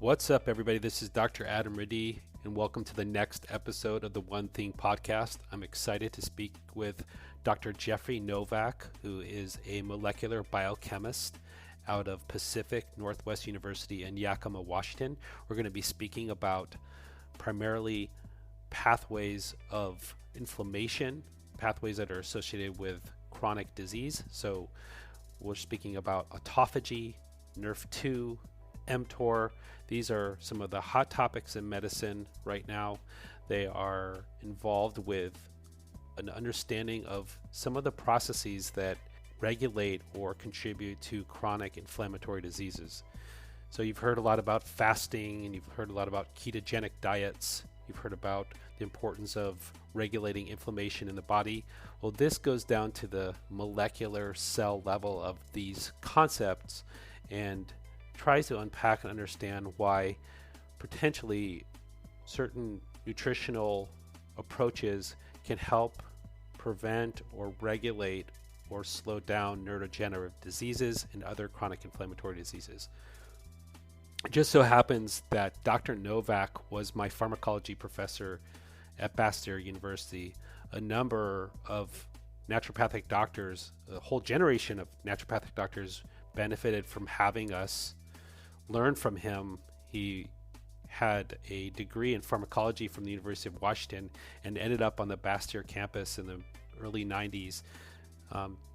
What's up, everybody? This is Dr. Adam Riddy, and welcome to the next episode of the One Thing podcast. I'm excited to speak with Dr. Jeffrey Novack, who is a molecular biochemist out of Pacific Northwest University in Yakima, Washington. We're going to be speaking about primarily pathways of inflammation, pathways that are associated with chronic disease. So we're speaking about autophagy, NRF2, MTOR. These are some of the hot topics in medicine right now. They are involved with an understanding of some of the processes that regulate or contribute to chronic inflammatory diseases. So you've heard a lot about fasting, and you've heard a lot about ketogenic diets. You've heard about the importance of regulating inflammation in the body. Well, this goes down to the molecular cell level of these concepts and tries to unpack and understand why potentially certain nutritional approaches can help prevent or regulate or slow down neurodegenerative diseases and other chronic inflammatory diseases. It just so happens that Dr. Novack was my pharmacology professor at Bastyr University. A number of naturopathic doctors, a whole generation of naturopathic doctors, benefited from having us learn from him. He had a degree in pharmacology from the University of Washington and ended up on the Bastyr campus in the early 90s.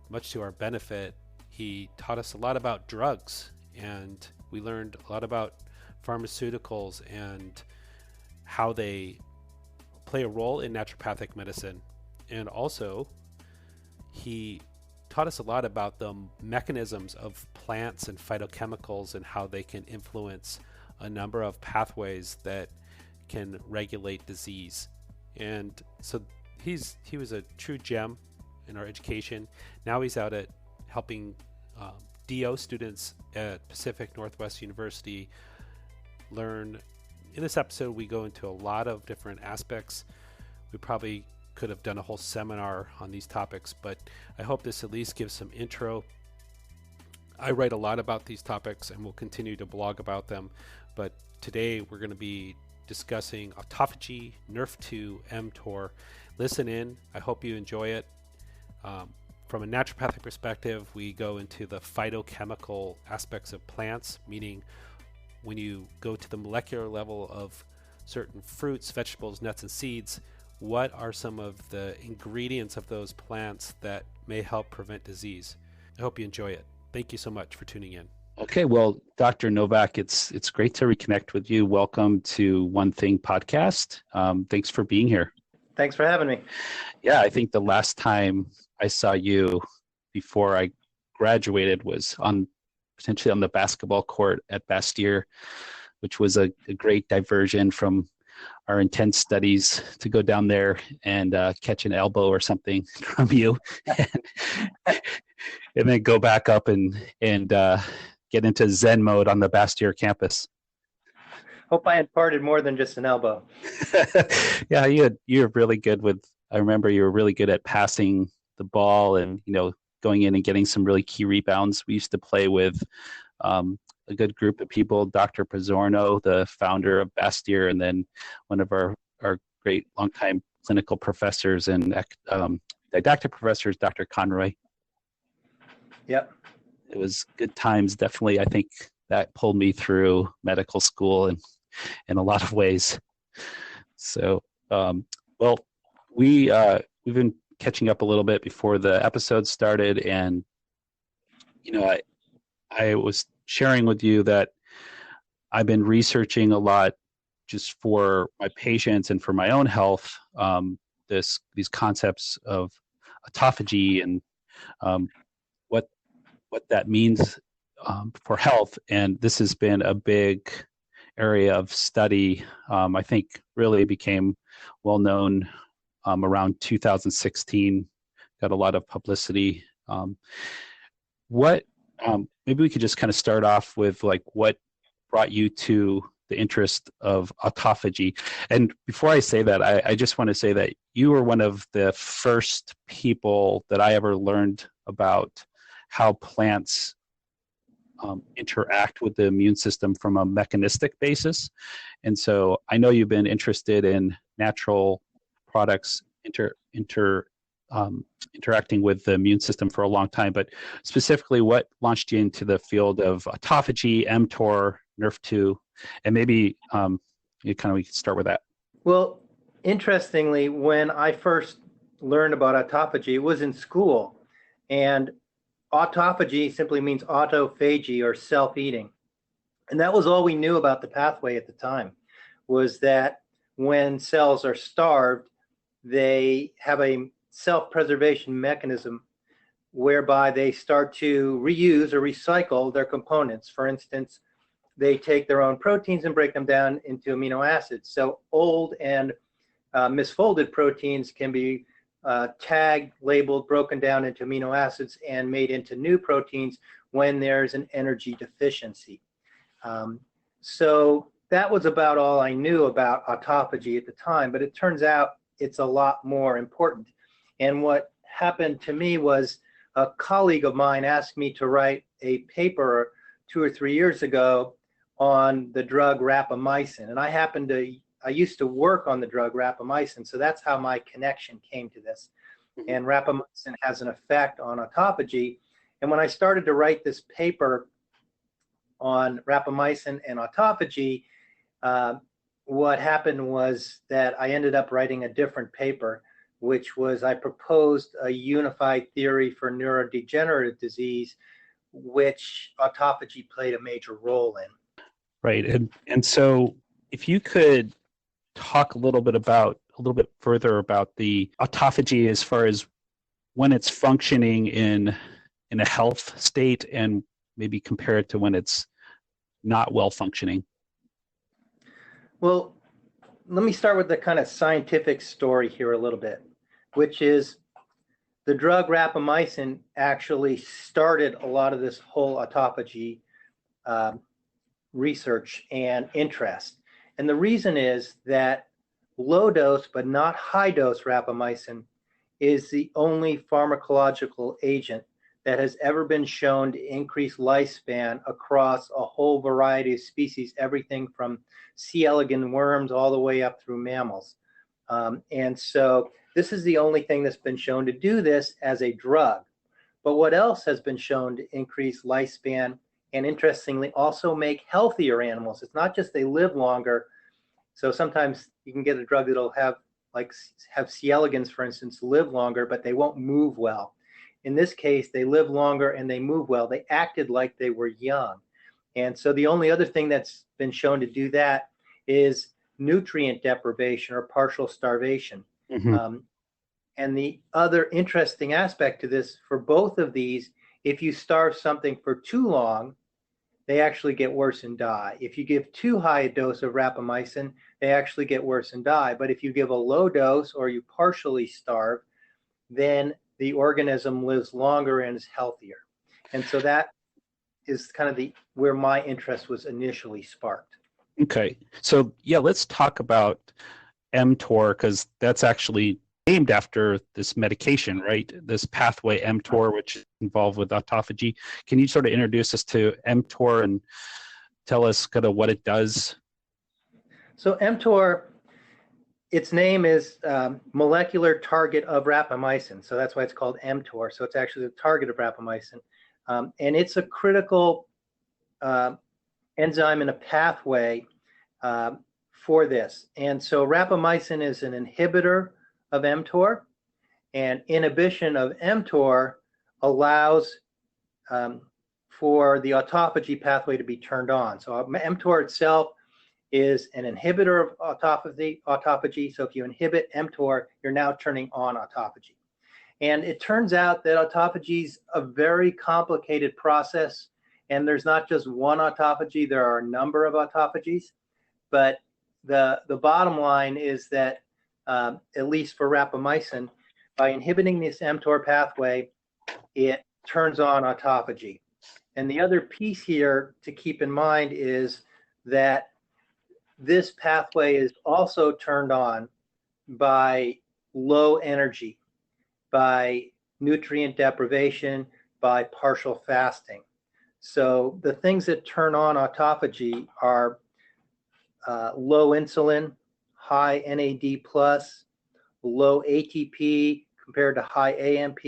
Much to our benefit, he taught us a lot about drugs, and we learned a lot about pharmaceuticals and how they play a role in naturopathic medicine. And also, he taught us a lot about the mechanisms of plants and phytochemicals and how they can influence a number of pathways that can regulate disease. And so he was a true gem in our education. Now he's out at helping DO students at Pacific Northwest University learn. In this episode, we go into a lot of different aspects. We probably could have done a whole seminar on these topics, but I hope this at least gives some intro. I write a lot about these topics and will continue to blog about them, but today we're going to be discussing autophagy, NRF2, MTOR. Listen in. I hope you enjoy it. From a naturopathic perspective, we go into the phytochemical aspects of plants, meaning when you go to the molecular level of certain fruits, vegetables, nuts, and seeds, what are some of the ingredients of those plants that may help prevent disease? I hope you enjoy it. Thank you so much for tuning in. Okay, well, Dr. Novack, it's great to reconnect with you. Welcome to One Thing podcast. Thanks for being here. Thanks for having me. Yeah, I think the last time I saw you before I graduated was potentially on the basketball court at Bastyr, which was a great diversion from our intense studies to go down there and catch an elbow or something from you, and then go back up and get into Zen mode on the Bastyr campus. Hope I imparted more than just an elbow. Yeah, you're really good with. I remember you were really good at passing the ball and going in and getting some really key rebounds. We used to play with a good group of people, Dr. Pizzorno, the founder of Bastyr, and then one of our great longtime clinical professors and didactic professors, Dr. Conroy. Yep. It was good times. Definitely, I think that pulled me through medical school and in a lot of ways. So, well, we've been catching up a little bit before the episode started, and I was sharing with you that I've been researching a lot just for my patients and for my own health, these concepts of autophagy and what that means for health. And this has been a big area of study. I think really became well known around 2016, got a lot of publicity. Maybe we could just kind of start off with like what brought you to the interest of autophagy. And before I say that, I just want to say that you were one of the first people that I ever learned about how plants interact with the immune system from a mechanistic basis. And so I know you've been interested in natural products interacting with the immune system for a long time, but specifically what launched you into the field of autophagy, MTOR, NRF2, and maybe we can start with that. Well, interestingly, when I first learned about autophagy, it was in school, and autophagy simply means autophagy or self-eating. And that was all we knew about the pathway at the time, was that when cells are starved, they have a self-preservation mechanism whereby they start to reuse or recycle their components. For instance, they take their own proteins and break them down into amino acids. So old and misfolded proteins can be tagged, labeled, broken down into amino acids and made into new proteins when there's an energy deficiency. So that was about all I knew about autophagy at the time, but it turns out it's a lot more important. And what happened to me was a colleague of mine asked me to write a paper 2 or 3 years ago on the drug rapamycin. And I used to work on the drug rapamycin, so that's how my connection came to this. And rapamycin has an effect on autophagy. And when I started to write this paper on rapamycin and autophagy, what happened was that I ended up writing a different paper, which was I proposed a unified theory for neurodegenerative disease, which autophagy played a major role in. Right. And so if you could talk a little bit further about the autophagy as far as when it's functioning in a health state and maybe compare it to when it's not well functioning. Well, let me start with the kind of scientific story here a little bit, which is the drug rapamycin actually started a lot of this whole autophagy research and interest. And the reason is that low dose but not high dose rapamycin is the only pharmacological agent that has ever been shown to increase lifespan across a whole variety of species, everything from C. elegans worms all the way up through mammals. And so this is the only thing that's been shown to do this as a drug. But what else has been shown to increase lifespan and interestingly also make healthier animals? It's not just they live longer. So sometimes you can get a drug that'll have C. elegans, for instance, live longer, but they won't move well. In this case, they live longer and they move well. They acted like they were young. And so the only other thing that's been shown to do that is nutrient deprivation or partial starvation. Mm-hmm. And the other interesting aspect to this, for both of these, if you starve something for too long, they actually get worse and die. If you give too high a dose of rapamycin, they actually get worse and die. But if you give a low dose or you partially starve, then the organism lives longer and is healthier. And so that is kind of where my interest was initially sparked. Okay. So yeah, let's talk about mTOR, because that's actually named after this medication, right? This pathway mTOR, which is involved with autophagy. Can you sort of introduce us to mTOR and tell us kind of what it does? So mTOR, its name is molecular target of rapamycin. So that's why it's called mTOR. So it's actually the target of rapamycin. And it's a critical enzyme in a pathway for this. And so rapamycin is an inhibitor of mTOR, and inhibition of mTOR allows for the autophagy pathway to be turned on. So mTOR itself is an inhibitor of autophagy. So if you inhibit mTOR, you're now turning on autophagy. And it turns out that autophagy is a very complicated process, and there's not just one autophagy, there are a number of autophagies. But the bottom line is that at least for rapamycin, by inhibiting this mTOR pathway, it turns on autophagy. And the other piece here to keep in mind is that this pathway is also turned on by low energy, by nutrient deprivation, by partial fasting. So the things that turn on autophagy are low insulin, high NAD+, low ATP compared to high AMP.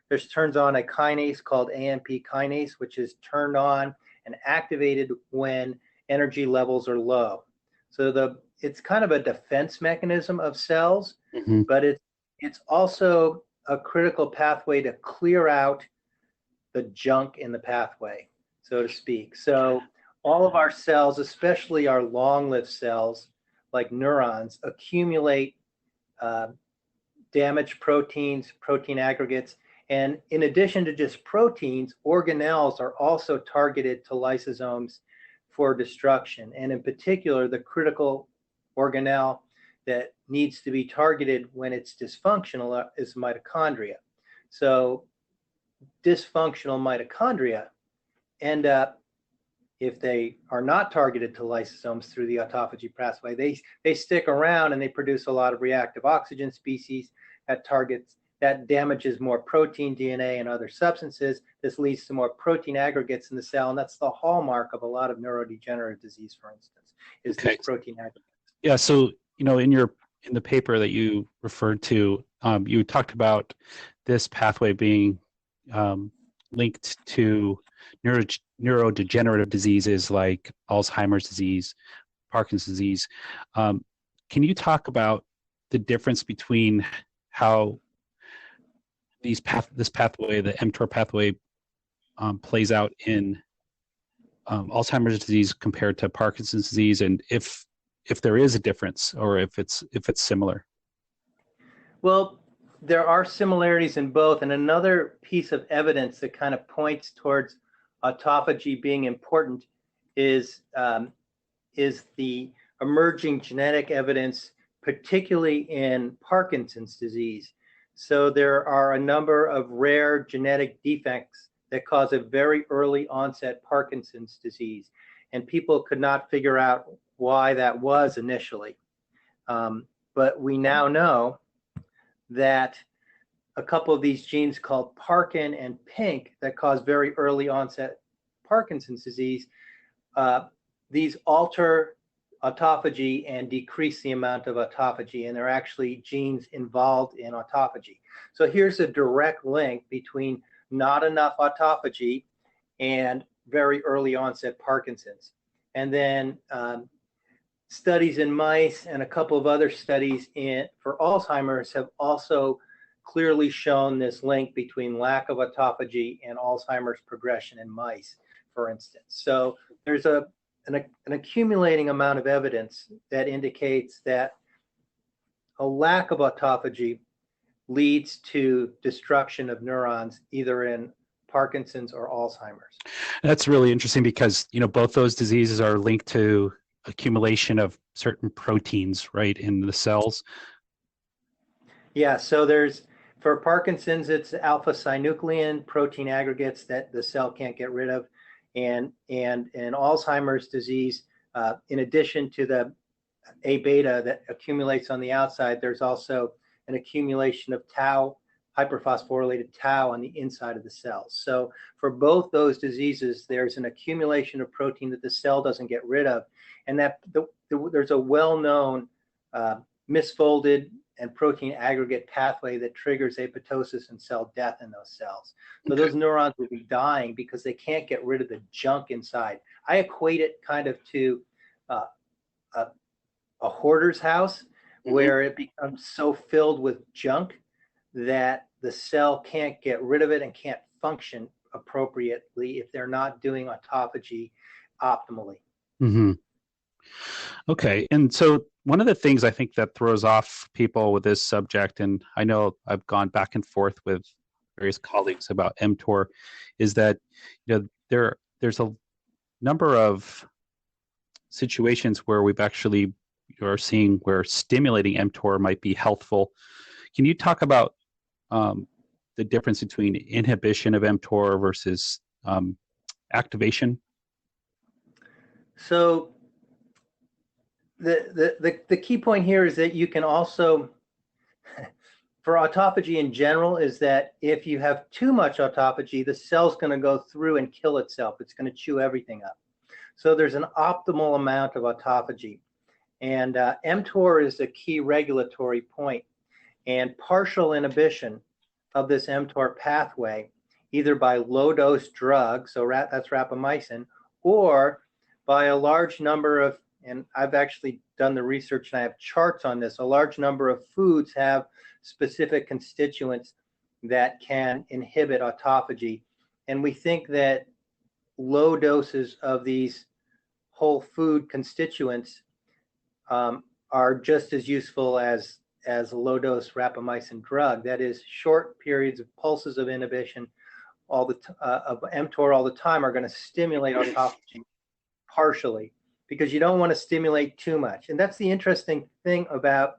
This turns on a kinase called AMP kinase, which is turned on and activated when energy levels are low. So it's kind of a defense mechanism of cells, but it's also a critical pathway to clear out the junk in the pathway, so to speak. So all of our cells, especially our long-lived cells, like neurons, accumulate damaged proteins, protein aggregates, and in addition to just proteins, organelles are also targeted to lysosomes for destruction. And in particular, the critical organelle that needs to be targeted when it's dysfunctional is mitochondria. So dysfunctional mitochondria end up, if they are not targeted to lysosomes through the autophagy pathway, they stick around and they produce a lot of reactive oxygen species that damages more protein, DNA, and other substances. This leads to more protein aggregates in the cell, and that's the hallmark of a lot of neurodegenerative disease, for instance, is these protein aggregates. Yeah, so in the paper that you referred to, you talked about this pathway being linked to neurodegenerative diseases like Alzheimer's disease, Parkinson's disease. Can you talk about the difference between how this pathway, the mTOR pathway, plays out in Alzheimer's disease compared to Parkinson's disease, and if there is a difference or if it's similar? Well, there are similarities in both, and another piece of evidence that kind of points towards autophagy being important is the emerging genetic evidence, particularly in Parkinson's disease. So there are a number of rare genetic defects that cause a very early onset Parkinson's disease, and people could not figure out why that was initially. But we now know that a couple of these genes called Parkin and Pink that cause very early onset Parkinson's disease, these alter autophagy and decrease the amount of autophagy, and they're actually genes involved in autophagy. So here's a direct link between not enough autophagy and very early onset Parkinson's. And then studies in mice and a couple of other studies for Alzheimer's have also clearly shown this link between lack of autophagy and Alzheimer's progression in mice, for instance. So there's an accumulating amount of evidence that indicates that a lack of autophagy leads to destruction of neurons, either in Parkinson's or Alzheimer's. That's really interesting because, both those diseases are linked to accumulation of certain proteins, right, in the cells. Yeah, so for Parkinson's, it's alpha-synuclein protein aggregates that the cell can't get rid of. And in Alzheimer's disease, in addition to the A beta that accumulates on the outside, there's also an accumulation of tau, hyperphosphorylated tau on the inside of the cells. So for both those diseases, there's an accumulation of protein that the cell doesn't get rid of. And that there's a well-known misfolded and protein aggregate pathway that triggers apoptosis and cell death in those cells. So those neurons will be dying because they can't get rid of the junk inside. I equate it kind of to a hoarder's house, where it becomes so filled with junk that the cell can't get rid of it and can't function appropriately if they're not doing autophagy optimally. Mm-hmm. Okay, and so one of the things I think that throws off people with this subject, and I know I've gone back and forth with various colleagues about mTOR, is that there's a number of situations where we've actually are seeing where stimulating mTOR might be healthful. Can you talk about the difference between inhibition of mTOR versus activation? So the key point here is that you can also, for autophagy in general is that if you have too much autophagy, the cell's going to go through and kill itself. It's going to chew everything up. So there's an optimal amount of autophagy. And mTOR is a key regulatory point. And partial inhibition of this mTOR pathway, either by low-dose drugs, so that's rapamycin, or by a large number of, and I've actually done the research and I have charts on this, a large number of foods have specific constituents that can inhibit autophagy. And we think that low doses of these whole food constituents are just as useful as a low-dose rapamycin drug. That is, short periods of pulses of inhibition of mTOR all the time are going to stimulate autophagy partially, because you don't want to stimulate too much. And that's the interesting thing about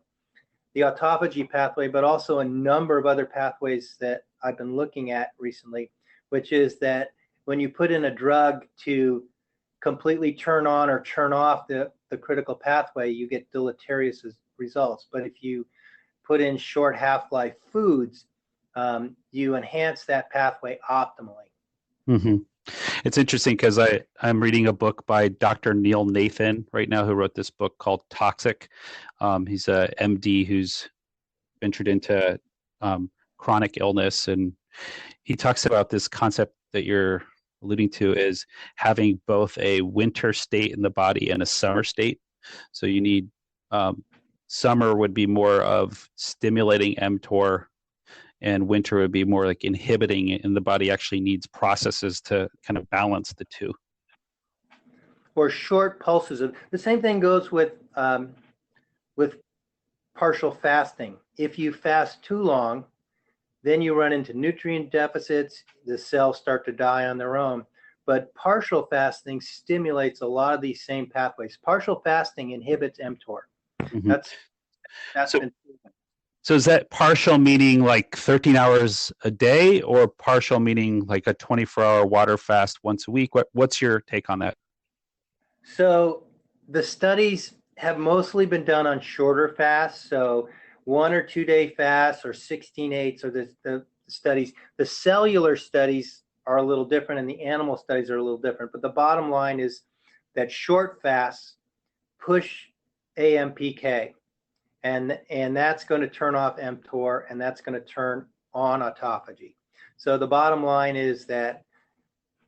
the autophagy pathway, but also a number of other pathways that I've been looking at recently, which is that when you put in a drug to completely turn on or turn off the critical pathway, you get deleterious results. But if you put in short half-life foods, you enhance that pathway optimally. Mm-hmm. It's interesting because I'm reading a book by Dr. Neil Nathan right now, who wrote this book called Toxic. He's a MD who's ventured into chronic illness, and he talks about this concept that you're alluding to is having both a winter state in the body and a summer state. So you need summer would be more of stimulating mTOR, and winter would be more like inhibiting it, and the body actually needs processes to kind of balance the two. Or short pulses of the same thing goes with partial fasting. If you fast too long, then you run into nutrient deficits, the cells start to die on their own. But partial fasting stimulates a lot of these same pathways. Partial fasting inhibits mTOR. Mm-hmm. That's been proven. So is that partial meaning like 13 hours a day, or partial meaning like a 24-hour water fast once a week? What's your take on that? So the studies have mostly been done on shorter fasts, so 1 or 2 day fasts or 16/8 are the studies. The cellular studies are a little different and the animal studies are a little different, but the bottom line is that short fasts push AMPK, and that's going to turn off mTOR, and that's going to turn on autophagy. So the bottom line is that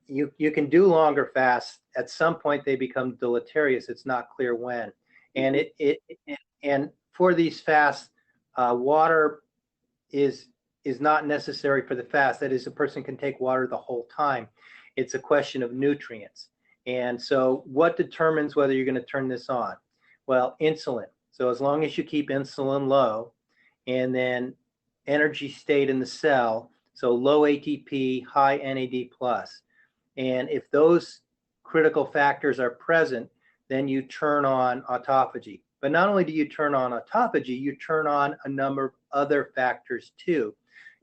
you can do longer fasts. At some point they become deleterious. It's not clear when. And and for these fasts, water is not necessary for the fast. That is, a person can take water the whole time. It's a question of nutrients. And so what determines whether you're going to turn this on? Well, insulin. So as long as you keep insulin low, and then energy state in the cell, so low ATP, high NAD+. And if those critical factors are present, then you turn on autophagy. But not only do you turn on autophagy, you turn on a number of other factors too.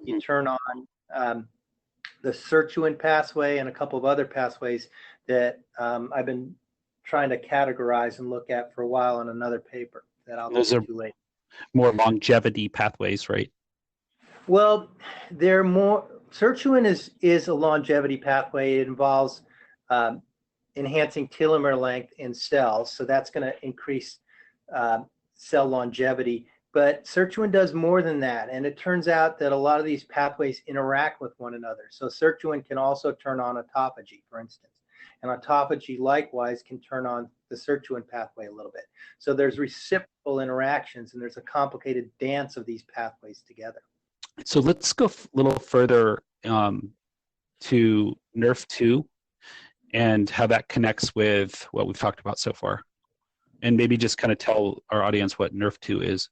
You turn on the sirtuin pathway and a couple of other pathways that I've been trying to categorize and look at for a while on another paper that I'll get to later. More longevity pathways, right? Well, they're more. Sirtuin is a longevity pathway. It involves enhancing telomere length in cells, so that's going to increase cell longevity. But sirtuin does more than that, and it turns out that a lot of these pathways interact with one another. So sirtuin can also turn on autophagy, for instance, and autophagy likewise can turn on the sirtuin pathway a little bit. So there's reciprocal interactions, and there's a complicated dance of these pathways together. So let's go a little further to NRF2 and how that connects with what we've talked about so far. And maybe just kind of tell our audience what NRF2 is.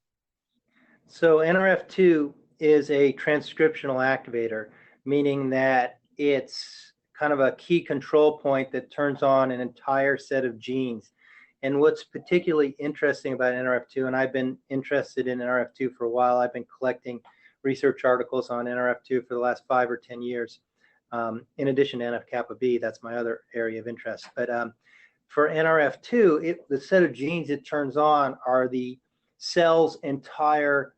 So NRF2 is a transcriptional activator, meaning that it's kind of a key control point that turns on an entire set of genes. And what's particularly interesting about NRF2, and I've been interested in NRF2 for a while, I've been collecting research articles on NRF2 for the last 5 or 10 years. In addition to NF-kappa B, that's my other area of interest. But for NRF2, the set of genes it turns on are the cell's entire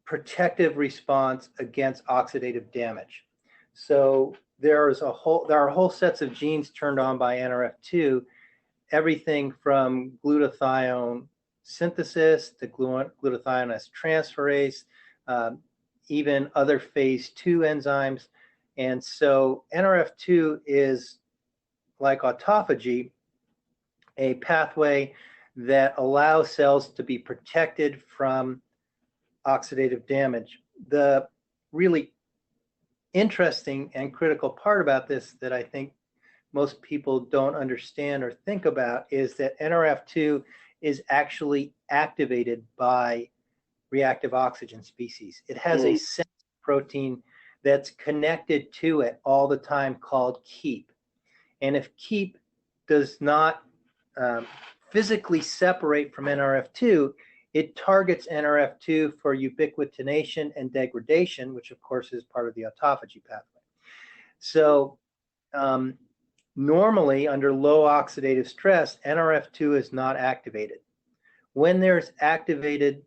protective response against oxidative damage. So there are whole sets of genes turned on by NRF2, everything from glutathione synthesis to glutathionase transferase, even other phase 2 enzymes. And so NRF2 is, like autophagy, a pathway that allows cells to be protected from oxidative damage. The really interesting and critical part about this that I think most people don't understand or think about is that NRF2 is actually activated by reactive oxygen species. It has a sense protein that's connected to it all the time called KEAP. And if KEAP does not physically separate from NRF2, it targets NRF2 for ubiquitination and degradation, which of course is part of the autophagy pathway. So normally under low oxidative stress, NRF2 is not activated. When there's oxidative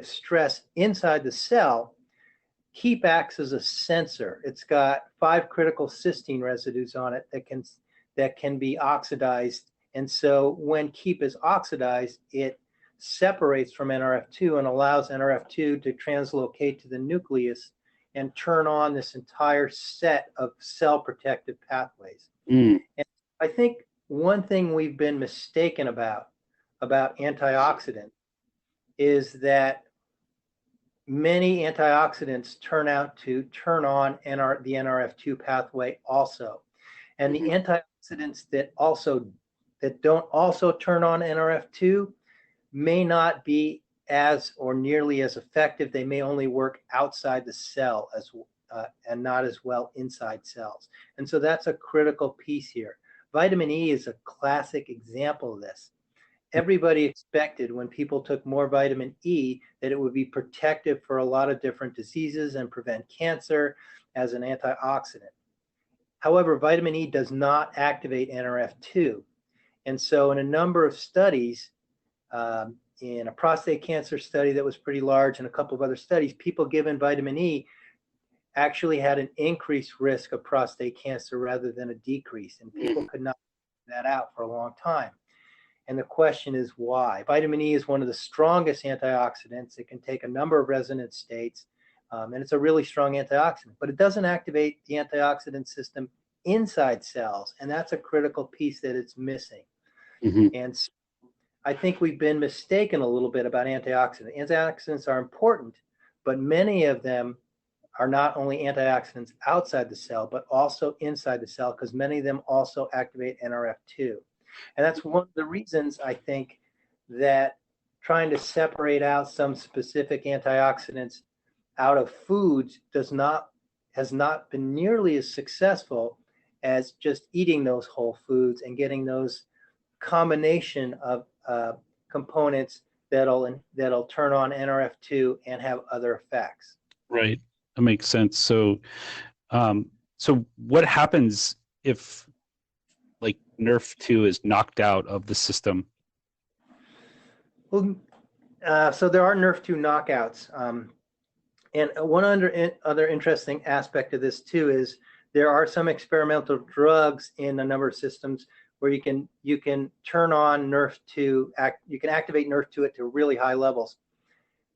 stress inside the cell, KEAP acts as a sensor. It's got 5 critical cysteine residues on it that can be oxidized. And so when KEAP is oxidized, it separates from NRF2 and allows NRF2 to translocate to the nucleus and turn on this entire set of cell protective pathways. And I think one thing we've been mistaken about antioxidants is that many antioxidants turn out to turn on the NRF2 pathway also. And the antioxidants that don't also turn on NRF2 may not be as or nearly as effective. They may only work outside the cell and not as well inside cells. And so that's a critical piece here. Vitamin E is a classic example of this. Everybody expected when people took more vitamin E that it would be protective for a lot of different diseases and prevent cancer as an antioxidant. However, vitamin E does not activate NRF2. And so in a number of studies, in a prostate cancer study that was pretty large and a couple of other studies, people given vitamin E actually had an increased risk of prostate cancer rather than a decrease. And people could not figure that out for a long time. And the question is why? Vitamin E is one of the strongest antioxidants. It can take a number of resonance states, and it's a really strong antioxidant. But it doesn't activate the antioxidant system inside cells, and that's a critical piece that it's missing. And so I think we've been mistaken a little bit about antioxidants. Antioxidants are important, but many of them are not only antioxidants outside the cell, but also inside the cell, because many of them also activate NRF2. And that's one of the reasons I think that trying to separate out some specific antioxidants out of foods has not been nearly as successful as just eating those whole foods and getting those combination of components that'll turn on NRF2 and have other effects. Right, that makes sense. So, so what happens if like NRF2 is knocked out of the system? Well, so there are NRF2 knockouts, and one other interesting aspect of this too is there are some experimental drugs in a number of systems where you can turn on NRF2, you can activate NRF2 at to really high levels.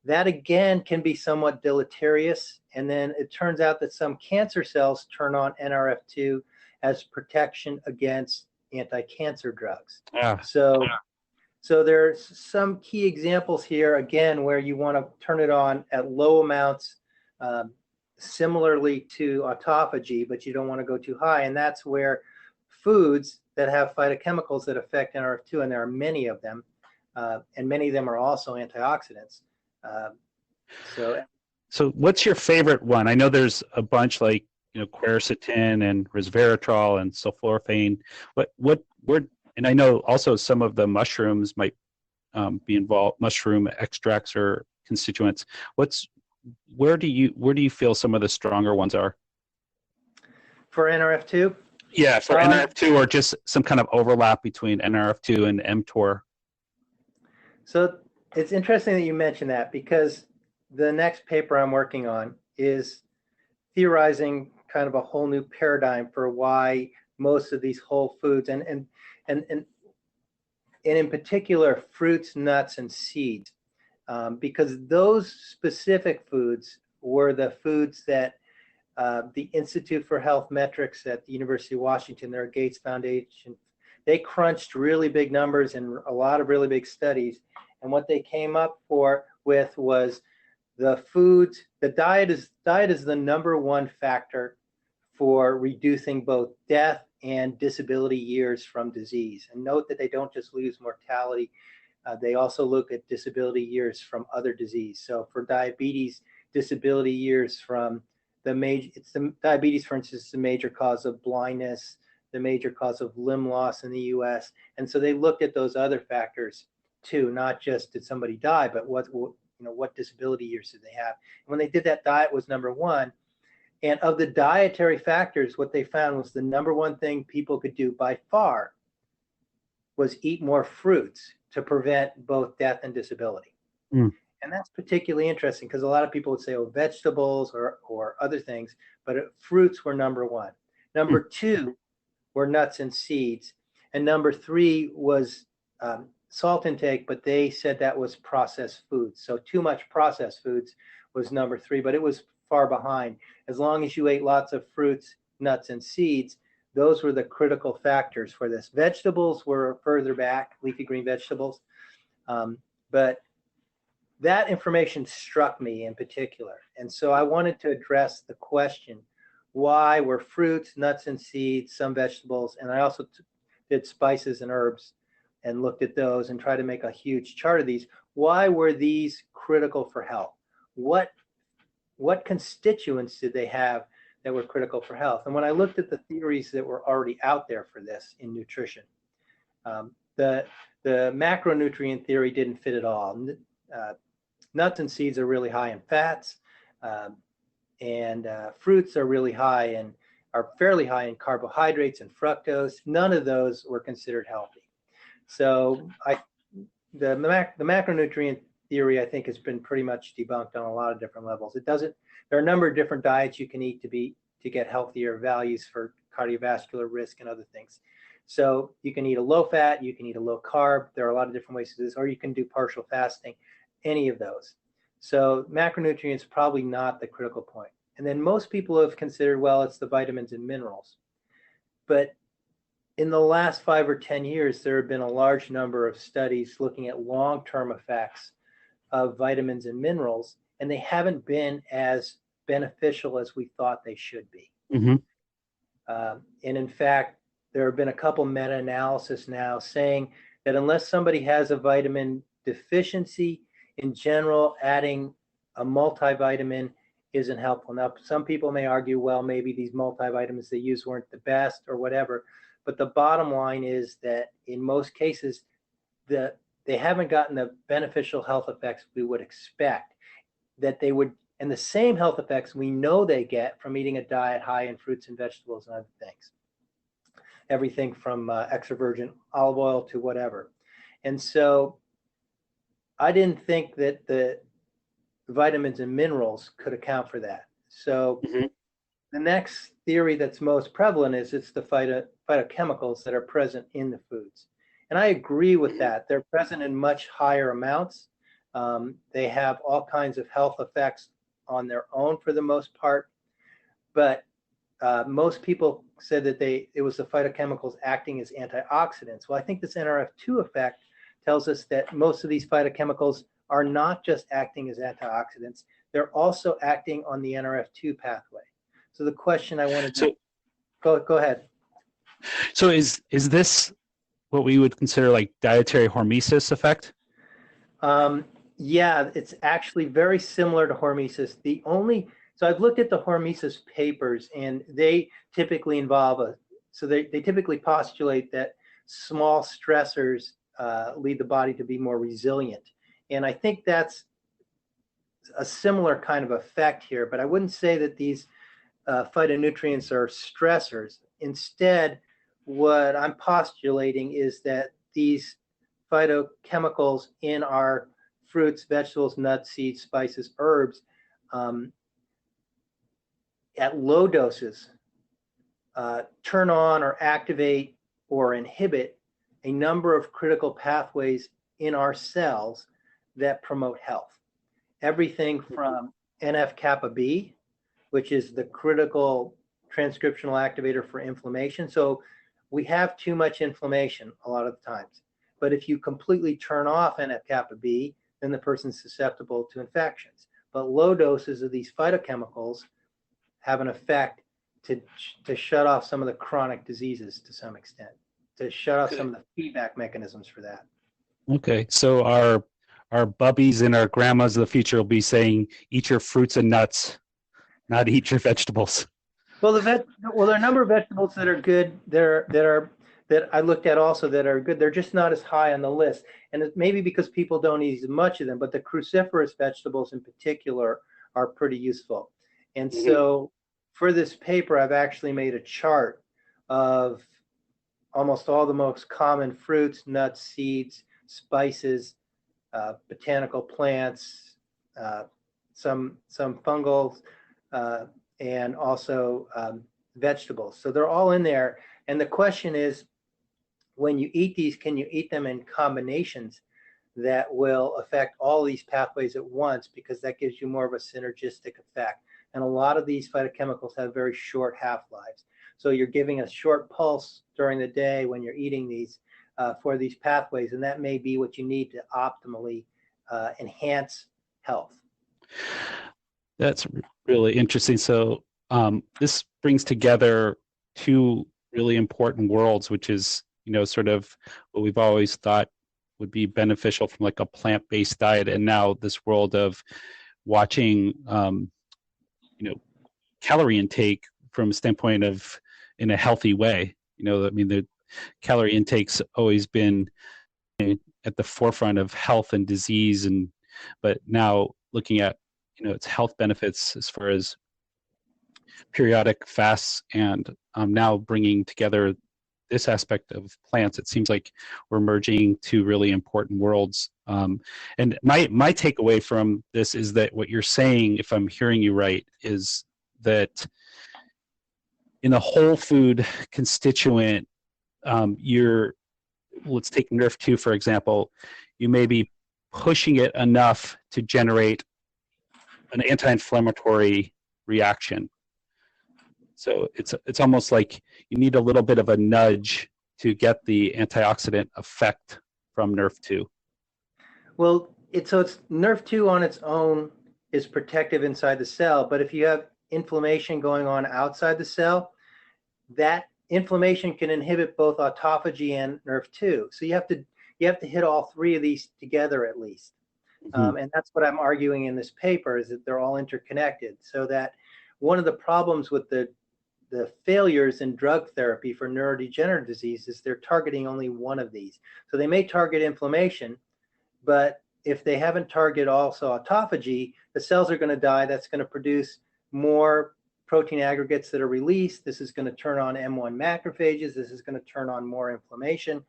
That again can be somewhat deleterious, and then it turns out that some cancer cells turn on NRF2 as protection against anti-cancer drugs. So there's some key examples here again where you want to turn it on at low amounts, similarly to autophagy, but you don't want to go too high, and that's where foods that have phytochemicals that affect NRF2, and there are many of them, and many of them are also antioxidants. So what's your favorite one? I know there's a bunch like, quercetin and resveratrol and sulforaphane. And I know also some of the mushrooms might be involved, mushroom extracts or constituents. Where do you feel some of the stronger ones are? For NRF2? Yeah, for NRF2, or just some kind of overlap between NRF2 and mTOR. So it's interesting that you mentioned that, because the next paper I'm working on is theorizing kind of a whole new paradigm for why most of these whole foods and in particular fruits, nuts, and seeds, because those specific foods were the foods that the Institute for Health Metrics at the University of Washington, their Gates Foundation, they crunched really big numbers and a lot of really big studies. And what they came up with was the foods, the diet is the number one factor for reducing both death and disability years from disease. And note that they don't just lose mortality, they also look at disability years from other disease. So for diabetes, disability years from diabetes, for instance, is the major cause of blindness, the major cause of limb loss in the US. And so they looked at those other factors too, not just did somebody die, but what disability years did they have? And when they did that, diet was number one. And of the dietary factors, what they found was the number one thing people could do by far was eat more fruits to prevent both death and disability. Mm. And that's particularly interesting because a lot of people would say, oh, vegetables or other things, but fruits were number one. Number two were nuts and seeds. And number three was salt intake, but they said that was processed foods. So too much processed foods was number three, but it was far behind. As long as you ate lots of fruits, nuts, and seeds, those were the critical factors for this. Vegetables were further back, leafy green vegetables. But that information struck me in particular. And so I wanted to address the question, why were fruits, nuts, and seeds, some vegetables, and I also did spices and herbs and looked at those and tried to make a huge chart of these. Why were these critical for health? What constituents did they have that were critical for health? And when I looked at the theories that were already out there for this in nutrition, the macronutrient theory didn't fit at all. Nuts and seeds are really high in fats, and fruits are really high and are fairly high in carbohydrates and fructose. None of those were considered healthy. So the macronutrient theory, I think, has been pretty much debunked on a lot of different levels. There are a number of different diets you can eat to get healthier values for cardiovascular risk and other things. So you can eat a low fat, you can eat a low carb. There are a lot of different ways to do this, or you can do partial fasting, any of those. So macronutrients probably not the critical point. And then most people have considered, well, it's the vitamins and minerals. But in the last 5 or 10 years, there have been a large number of studies looking at long-term effects of vitamins and minerals, and they haven't been as beneficial as we thought they should be. Mm-hmm. And in fact, there have been a couple meta-analysis now saying that unless somebody has a vitamin deficiency, in general, adding a multivitamin isn't helpful. Now, some people may argue, well, maybe these multivitamins they used weren't the best or whatever, but the bottom line is that in most cases, they haven't gotten the beneficial health effects we would expect that they would, and the same health effects we know they get from eating a diet high in fruits and vegetables and other things. Everything from extra virgin olive oil to whatever. And so I didn't think that the vitamins and minerals could account for that. So the next theory that's most prevalent is it's the phytochemicals that are present in the foods. And I agree with that. They're present in much higher amounts. They have all kinds of health effects on their own for the most part. But most people said that it was the phytochemicals acting as antioxidants. Well, I think this NRF2 effect tells us that most of these phytochemicals are not just acting as antioxidants, they're also acting on the NRF2 pathway. So the question I wanted to go ahead. So is this what we would consider like dietary hormesis effect? Yeah, it's actually very similar to hormesis. So I've looked at the hormesis papers, and they typically involve they typically postulate that small stressors lead the body to be more resilient. And I think that's a similar kind of effect here, but I wouldn't say that these phytonutrients are stressors. Instead, what I'm postulating is that these phytochemicals in our fruits, vegetables, nuts, seeds, spices, herbs, at low doses, turn on or activate or inhibit a number of critical pathways in our cells that promote health. Everything from NF-kappa B, which is the critical transcriptional activator for inflammation. So we have too much inflammation a lot of the times. But if you completely turn off NF-kappa B, then the person's susceptible to infections. But low doses of these phytochemicals have an effect to shut off some of the chronic diseases to some extent, to shut off some of the feedback mechanisms for that. Okay, so our bubbies and our grandmas of the future will be saying, eat your fruits and nuts, not eat your vegetables. Well, there are a number of vegetables that are good, that I looked at also that are good. They're just not as high on the list. And it may be because people don't eat as much of them, but the cruciferous vegetables in particular are pretty useful. And so for this paper, I've actually made a chart of almost all the most common fruits, nuts, seeds, spices, botanical plants, some fungals, and also vegetables. So they're all in there. And the question is, when you eat these, can you eat them in combinations that will affect all these pathways at once? Because that gives you more of a synergistic effect. And a lot of these phytochemicals have very short half-lives. So you're giving a short pulse during the day when you're eating these for these pathways, and that may be what you need to optimally enhance health. That's really interesting. So this brings together two really important worlds, which is, sort of what we've always thought would be beneficial from like a plant-based diet, and now this world of watching, calorie intake from a standpoint of in a healthy way. The calorie intake's always been at the forefront of health and disease, but now looking at its health benefits as far as periodic fasts, and now bringing together this aspect of plants, it seems like we're merging two really important worlds. And my takeaway from this is that what you're saying, if I'm hearing you right, is that in a whole food constituent, let's take NRF2 for example, you may be pushing it enough to generate an anti-inflammatory reaction. So it's almost like you need a little bit of a nudge to get the antioxidant effect from NRF2. Well, it's NRF2 on its own is protective inside the cell, but if you have inflammation going on outside the cell, that inflammation can inhibit both autophagy and NRF2. So you have to hit all three of these together at least. And that's what I'm arguing in this paper, is that they're all interconnected. So that one of the problems with the failures in drug therapy for neurodegenerative disease is they're targeting only one of these. So they may target inflammation, but if they haven't targeted also autophagy, the cells are going to die. That's going to produce more protein aggregates that are released. This is going to turn on M1 macrophages. This is going to turn on more inflammation.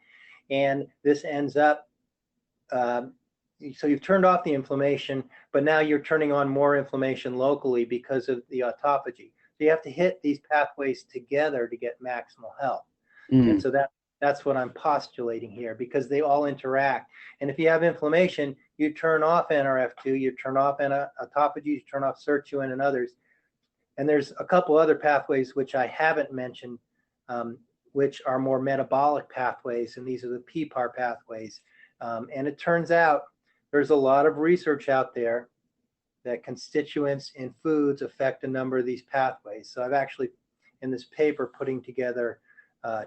And this ends up, so you've turned off the inflammation, but now you're turning on more inflammation locally because of the autophagy. So you have to hit these pathways together to get maximal health. And so that's what I'm postulating here, because they all interact. And if you have inflammation, you turn off NRF2, you turn off autophagy, you turn off sirtuin and others. And there's a couple other pathways which I haven't mentioned, which are more metabolic pathways, and these are the PPAR pathways. And it turns out there's a lot of research out there that constituents in foods affect a number of these pathways. So I've actually, in this paper, putting together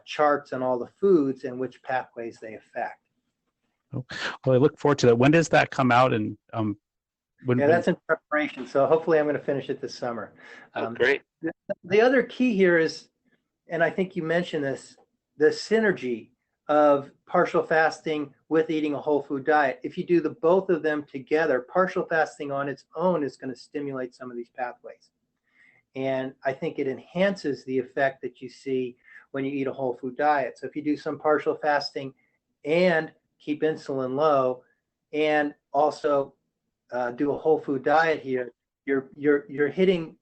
charts on all the foods and which pathways they affect. Well, I look forward to that. When does that come out? And that's in preparation. So hopefully I'm going to finish it this summer. Great. The other key here is, and I think you mentioned this, the synergy of partial fasting with eating a whole food diet. If you do both of them together, partial fasting on its own is going to stimulate some of these pathways. And I think it enhances the effect that you see when you eat a whole food diet. So if you do some partial fasting and keep insulin low, and also do a whole food diet here, you're hitting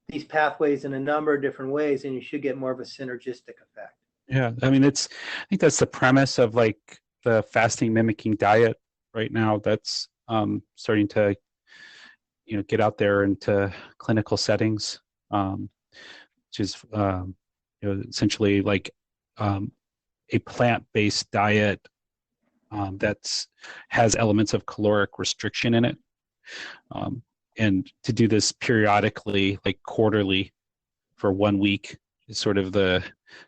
these pathways in a number of different ways, and you should get more of a synergistic effect. Yeah, I mean, I think that's the premise of like the fasting mimicking diet right now. That's starting to, get out there into clinical settings, which is, essentially like a plant-based diet that's has elements of caloric restriction in it, and to do this periodically, like quarterly, for 1 week is sort of the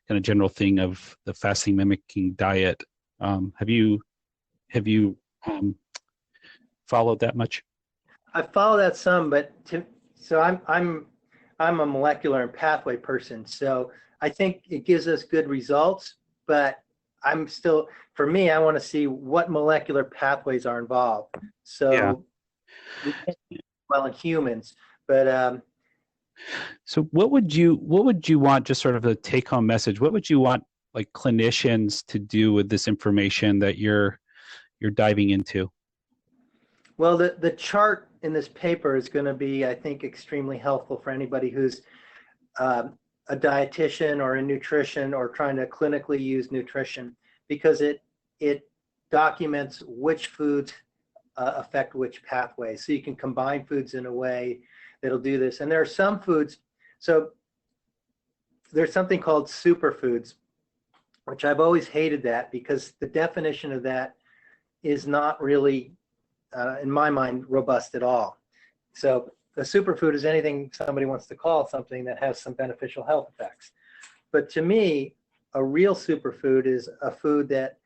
kind of general thing of the fasting mimicking diet. Have you followed that much? I follow that some, but so I'm a molecular and pathway person, so I think it gives us good results, but I'm still, for me, I want to see what molecular pathways are involved. So Yeah. we can't do well in humans, but So what would you want, just sort of a take-home message? What would you want like clinicians to do with this information that you're diving into? well, the chart in this paper is going to be, I think, extremely helpful for anybody who's a dietitian or in nutrition or trying to clinically use nutrition, because it documents which foods affect which pathways. So you can combine foods in a way that'll do this. And there are some foods, so there's something called superfoods, which I've always hated that, because the definition of that is not really, in my mind, robust at all. So a superfood is anything somebody wants to call something that has some beneficial health effects. But to me, a real superfood is a food that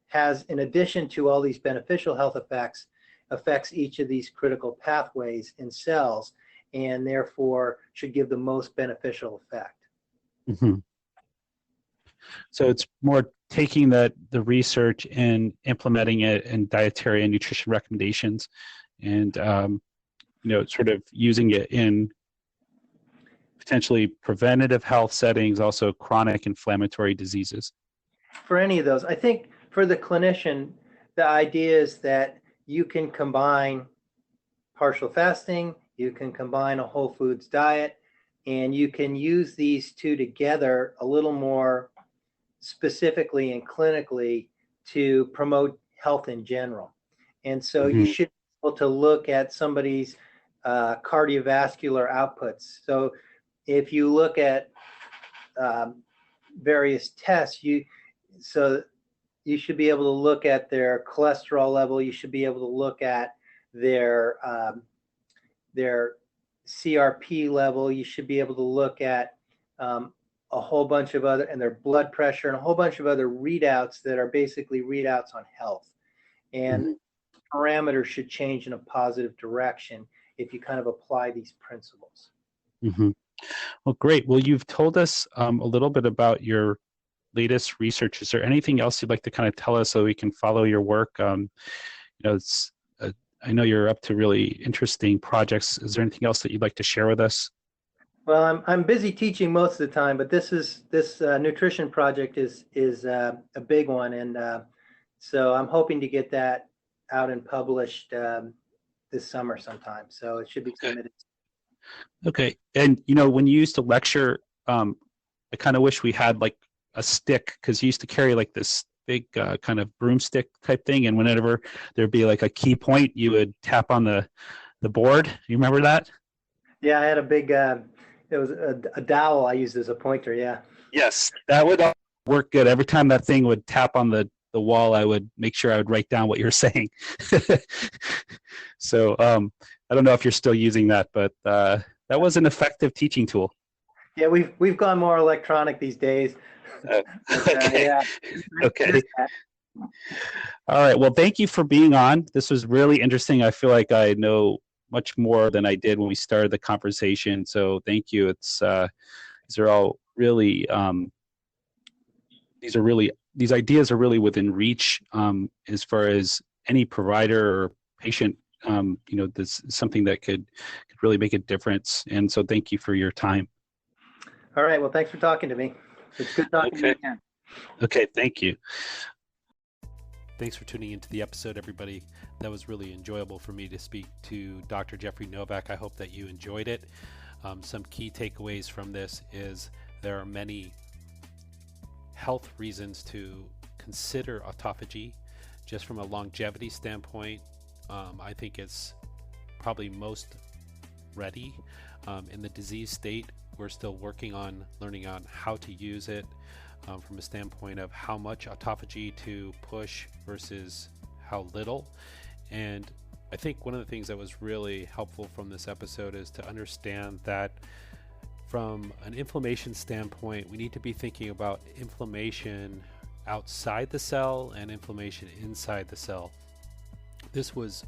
has, in addition to all these beneficial health effects, affects each of these critical pathways in cells, and therefore should give the most beneficial effect. Mm-hmm. So it's more taking the research and implementing it in dietary and nutrition recommendations, and sort of using it in potentially preventative health settings, also chronic inflammatory diseases. For any of those, I think for the clinician, the idea is that you can combine partial fasting, you can combine a whole foods diet, and you can use these two together a little more specifically and clinically to promote health in general. And so you should be able to look at somebody's cardiovascular outputs. So if you look at various tests, you should be able to look at their cholesterol level. You should be able to look at their CRP level. You should be able to look at a whole bunch of other, and their blood pressure, and a whole bunch of other readouts that are basically readouts on health. And parameters should change in a positive direction if you kind of apply these principles. Mm-hmm. Well, great. Well, you've told us a little bit about your latest research. Is there anything else you'd like to kind of tell us so we can follow your work? I know you're up to really interesting projects. Is there anything else that you'd like to share with us? Well, I'm busy teaching most of the time, but this nutrition project is a big one, and so I'm hoping to get that out and published this summer sometime. So it should be submitted. Okay. And when you used to lecture, I kind of wish we had like a stick, because you used to carry like this big kind of broomstick type thing, and whenever there'd be like a key point, you would tap on the board. You remember that? Yeah, I had a big it was a dowel I used as a pointer. Yeah. Yes, that would work good. Every time that thing would tap on the wall, I would make sure I would write down what you're saying. So I don't know if you're still using that, but that was an effective teaching tool. Yeah, we've gone more electronic these days. Okay. Yeah. Okay. All right. Well, thank you for being on. This was really interesting. I feel like I know much more than I did when we started the conversation. So thank you. These are all really, these ideas are really within reach as far as any provider or patient. This is something that could really make a difference. And so thank you for your time. All right. Well, thanks for talking to me. It's good talking to you again. Okay. Thank you. Thanks for tuning into the episode, everybody. That was really enjoyable for me to speak to Dr. Jeffrey Novack. I hope that you enjoyed it. Some key takeaways from this is there are many health reasons to consider autophagy. Just from a longevity standpoint, I think it's probably most ready. In the disease state, we're still working on learning on how to use it from a standpoint of how much autophagy to push versus how little. And I think one of the things that was really helpful from this episode is to understand that from an inflammation standpoint, we need to be thinking about inflammation outside the cell and inflammation inside the cell. This was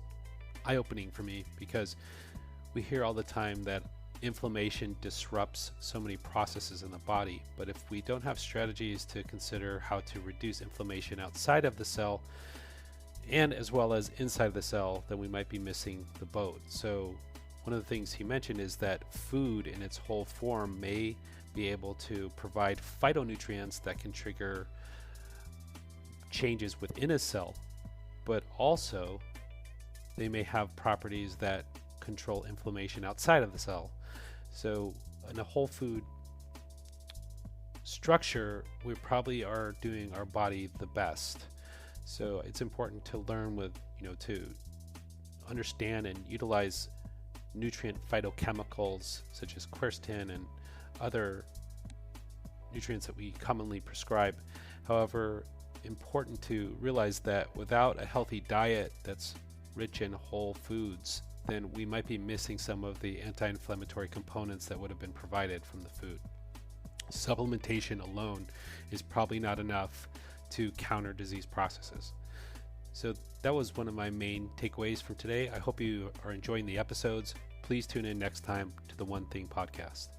eye-opening for me because we hear all the time that inflammation disrupts so many processes in the body, but if we don't have strategies to consider how to reduce inflammation outside of the cell and as well as inside the cell, then we might be missing the boat. So one of the things he mentioned is that food in its whole form may be able to provide phytonutrients that can trigger changes within a cell, but also they may have properties that control inflammation outside of the cell. So in a whole food structure, we probably are doing our body the best. So it's important to learn with, to understand and utilize nutrient phytochemicals such as quercetin and other nutrients that we commonly prescribe. However, important to realize that without a healthy diet that's rich in whole foods, then we might be missing some of the anti-inflammatory components that would have been provided from the food. Supplementation alone is probably not enough to counter disease processes. So that was one of my main takeaways from today. I hope you are enjoying the episodes. Please tune in next time to the One Thing podcast.